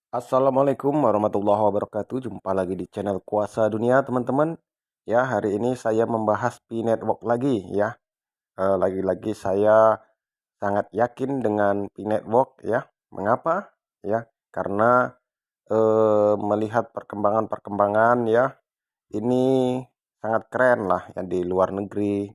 Assalamualaikum warahmatullahi wabarakatuh. Jumpa lagi di channel Kuasa Dunia, teman-teman. Ya, hari ini saya membahas P-Network lagi ya. Lagi-lagi saya sangat yakin dengan P-Network ya. Mengapa? Ya, karena melihat perkembangan-perkembangan ya, ini sangat keren lah ya di luar negeri,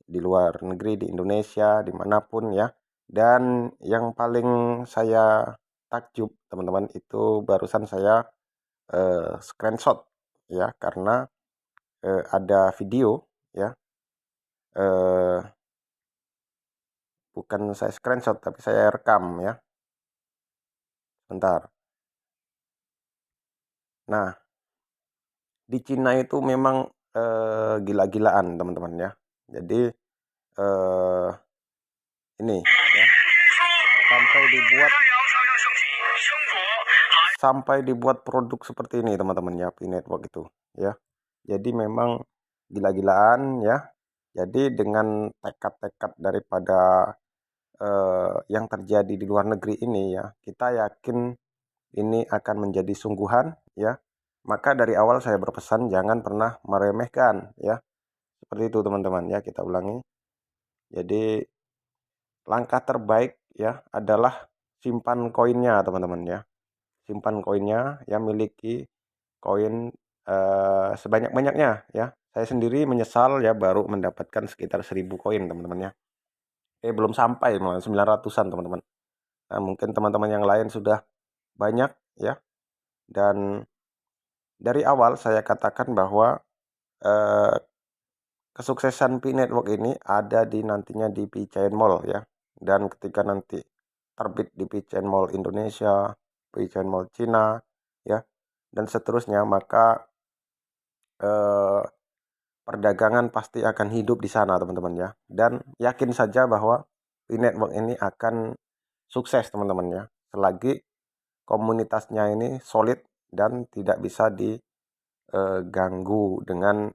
di luar negeri, di Indonesia, dimanapun ya. Dan yang paling saya takjub, teman-teman, itu barusan saya screenshot ya, karena ada video ya, eh, bukan saya screenshot tapi saya rekam ya, bentar. Nah, di Cina itu memang gila-gilaan, teman-teman ya. Jadi eh, ini ya, sampai dibuat produk seperti ini, teman-teman ya, P-Network itu ya. Jadi memang gila-gilaan ya. Jadi dengan tekad-tekad daripada yang terjadi di luar negeri ini ya, kita yakin ini akan menjadi sungguhan ya. Maka dari awal saya berpesan jangan pernah meremehkan ya. Seperti itu, teman-teman ya, kita ulangi. Jadi langkah terbaik ya adalah simpan koinnya, teman-teman ya. Simpan koinnya ya, miliki koin sebanyak-banyaknya ya. Saya sendiri menyesal ya baru mendapatkan sekitar 1.000 koin, teman-teman ya. Belum sampai malah 900-an, teman-teman. Nah, mungkin teman-teman yang lain sudah banyak ya. Dan dari awal saya katakan bahwa eh, kesuksesan P-Network ini ada di nantinya di P-Chain Mall ya. Dan ketika nanti terbit di P-Chain Mall Indonesia, P-Chain Mall Cina ya, dan seterusnya, maka eh, perdagangan pasti akan hidup di sana, teman-teman ya. Dan yakin saja bahwa P-Network ini akan sukses, teman-teman ya. Selagi komunitasnya ini solid dan tidak bisa diganggu dengan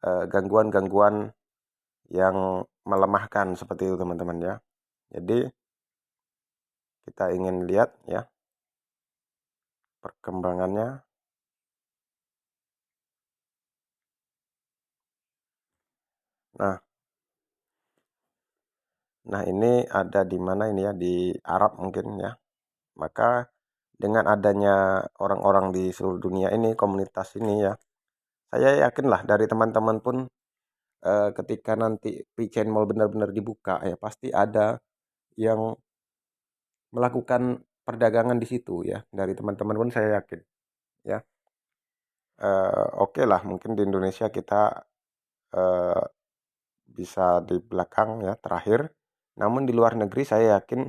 gangguan-gangguan yang melemahkan seperti itu, teman-teman ya. Jadi kita ingin lihat ya perkembangannya. Nah, nah, ini ada di mana ini ya, di Arab mungkin ya. Maka dengan adanya orang-orang di seluruh dunia ini, komunitas ini ya, saya yakinlah dari teman-teman pun ketika nanti P-Chain Mall benar-benar dibuka ya, pasti ada yang melakukan perdagangan di situ ya. Dari teman-teman pun saya yakin ya. Oke lah, mungkin di Indonesia kita eh, bisa di belakang ya, terakhir. Namun di luar negeri saya yakin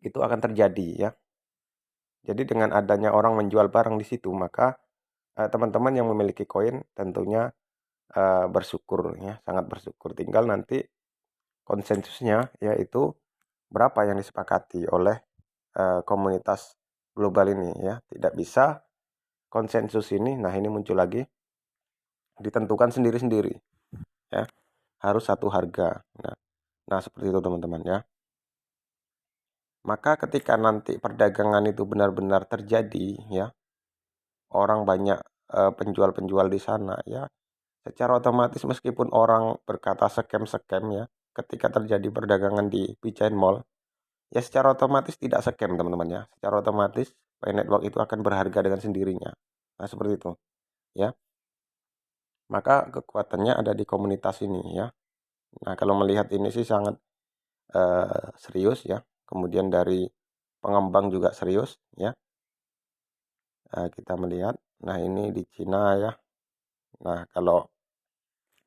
itu akan terjadi ya. Jadi dengan adanya orang menjual barang di situ, maka teman-teman yang memiliki koin tentunya bersyukur ya, sangat bersyukur. Tinggal nanti konsensusnya yaitu berapa yang disepakati oleh komunitas global ini ya. Tidak bisa konsensus ini, nah ini muncul lagi, ditentukan sendiri-sendiri ya. Harus satu harga. Nah, seperti itu, teman-teman ya. Maka ketika nanti perdagangan itu benar-benar terjadi ya, orang banyak penjual-penjual di sana ya, secara otomatis meskipun orang berkata scam-scam ya, ketika terjadi perdagangan di P-Chain Mall, ya secara otomatis tidak scam, teman-teman ya. Secara otomatis Pay Network itu akan berharga dengan sendirinya. Nah, seperti itu ya. Maka kekuatannya ada di komunitas ini ya. Nah, kalau melihat ini sih sangat serius ya. Kemudian dari pengembang juga serius ya. Kita melihat, nah ini di Cina ya. Nah, kalau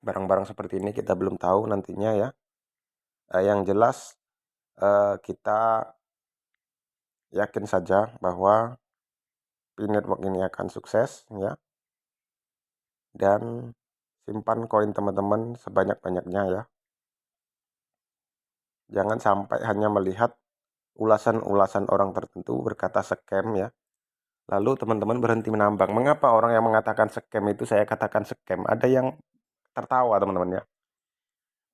barang-barang seperti ini kita belum tahu nantinya ya. Yang jelas kita yakin saja bahwa P-Network ini akan sukses ya. Dan simpan koin teman-teman sebanyak-banyaknya ya. Jangan sampai hanya melihat ulasan-ulasan orang tertentu berkata scam ya. Lalu teman-teman berhenti menambang. Mengapa orang yang mengatakan scam itu saya katakan scam? Ada yang tertawa, teman-teman ya.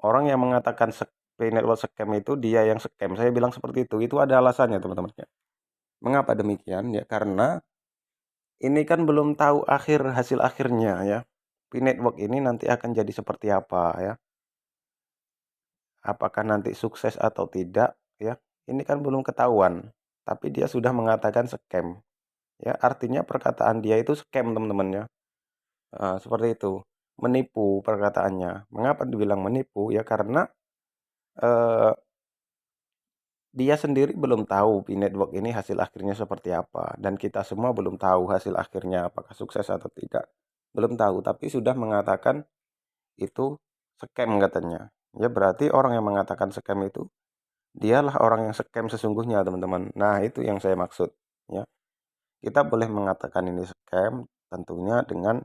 Orang yang mengatakan Pay Network scam itu dia yang scam. Saya bilang seperti itu. Itu ada alasannya, teman-teman ya. Mengapa demikian? Ya karena ini kan belum tahu hasil akhirnya ya. P-Network ini nanti akan jadi seperti apa ya. Apakah nanti sukses atau tidak ya. Ini kan belum ketahuan. Tapi dia sudah mengatakan scam. Ya, artinya perkataan dia itu scam teman-teman ya. Seperti itu. Menipu perkataannya. Mengapa dibilang menipu? Ya karena eh, dia sendiri belum tahu P-Network ini hasil akhirnya seperti apa. Dan kita semua belum tahu hasil akhirnya apakah sukses atau tidak. Belum tahu, tapi sudah mengatakan itu scam katanya. Ya berarti orang yang mengatakan scam itu, dialah orang yang scam sesungguhnya teman-teman. Nah itu yang saya maksud. Ya, kita boleh mengatakan ini scam tentunya dengan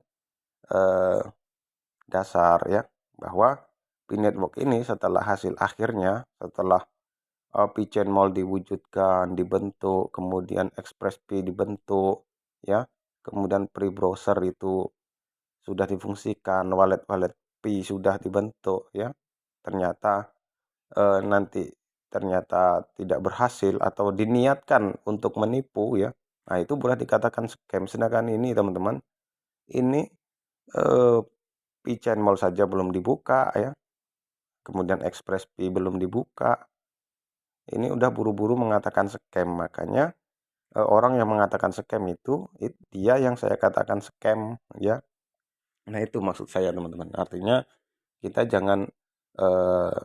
eh, dasar ya. Bahwa P-Network ini setelah hasil akhirnya, setelah P-Chain Mall diwujudkan, dibentuk, kemudian Express P dibentuk, ya, kemudian pre-browser itu sudah difungsikan, wallet-wallet P sudah dibentuk, ya, ternyata nanti ternyata tidak berhasil atau diniatkan untuk menipu, ya, nah itu boleh dikatakan scam. Sedangkan ini teman-teman, ini eh, P-Chain Mall saja belum dibuka, ya, kemudian Express P belum dibuka, ini udah buru-buru mengatakan scam. Makanya orang yang mengatakan scam itu dia yang saya katakan scam ya. Nah itu maksud saya teman-teman. Artinya kita jangan eh,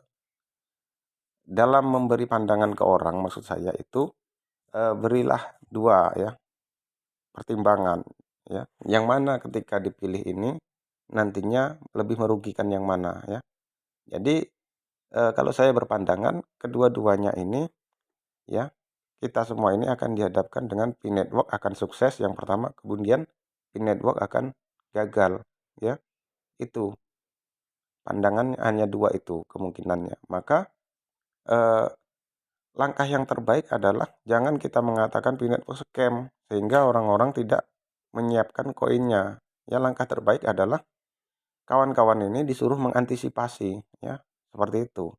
dalam memberi pandangan ke orang, maksud saya itu berilah dua ya pertimbangan ya. Yang mana ketika dipilih ini nantinya lebih merugikan yang mana ya. Jadi kalau saya berpandangan kedua-duanya ini ya, kita semua ini akan dihadapkan dengan P-Network akan sukses yang pertama, kemudian P-Network akan gagal ya. Itu pandangan hanya dua itu kemungkinannya. Maka eh, langkah yang terbaik adalah jangan kita mengatakan P-Network scam sehingga orang-orang tidak menyiapkan koinnya. Ya langkah terbaik adalah kawan-kawan ini disuruh mengantisipasi ya, seperti itu.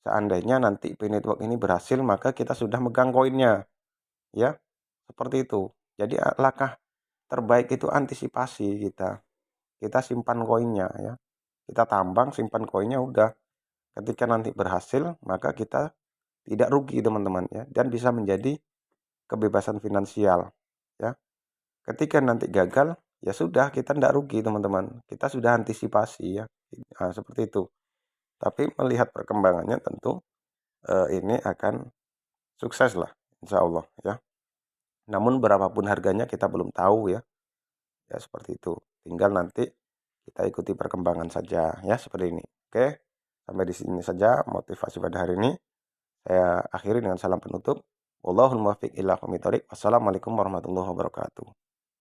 Seandainya nanti P-Network ini berhasil, maka kita sudah megang koinnya ya. Seperti itu. Jadi langkah terbaik itu antisipasi kita. Kita simpan koinnya ya. Kita tambang, simpan koinnya udah. Ketika nanti berhasil, maka kita tidak rugi teman-teman ya. Dan bisa menjadi kebebasan finansial ya. Ketika nanti gagal, ya sudah kita tidak rugi teman-teman. Kita sudah antisipasi ya. Nah, seperti itu. Tapi melihat perkembangannya tentu ini akan sukses lah. Insya Allah ya. Namun berapapun harganya kita belum tahu ya. Ya seperti itu. Tinggal nanti kita ikuti perkembangan saja ya seperti ini. Oke, sampai di sini saja motivasi pada hari ini. Saya akhiri dengan salam penutup. Wallahul muwaffiq ila aqwamit thoriq. Wassalamualaikum warahmatullahi wabarakatuh.